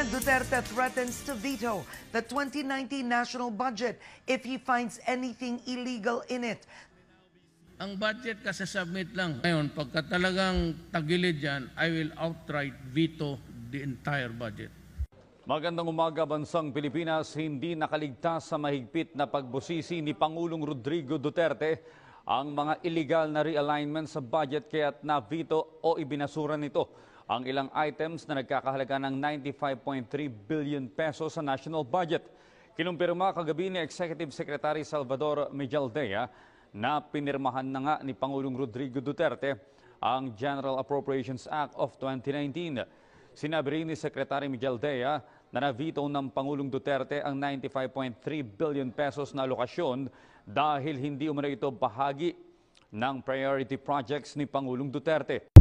President Duterte threatens to veto the 2019 national budget if he finds anything illegal in it. Ang budget kasasubmit lang. Ngayon, pagka talagang tagilid yan, I will outright veto the entire budget. Magandang umaga, bansang Pilipinas. Hindi nakaligtas sa mahigpit na pagbusisi ni Pangulong Rodrigo Duterte ang mga illegal na realignment sa budget kaya't na-veto o ibinasura nito ang ilang items na nagkakahalaga ng 95.3 billion pesos sa national budget. Kinumpirma kagabi ni Executive Secretary Salvador Mejaldea na pinirmahan na nga ni Pangulong Rodrigo Duterte ang General Appropriations Act of 2019. Sinabi rin ni Secretary Mejaldea na na-veto ng Pangulong Duterte ang 95.3 billion pesos na alokasyon dahil hindi umano ito bahagi ng priority projects ni Pangulong Duterte.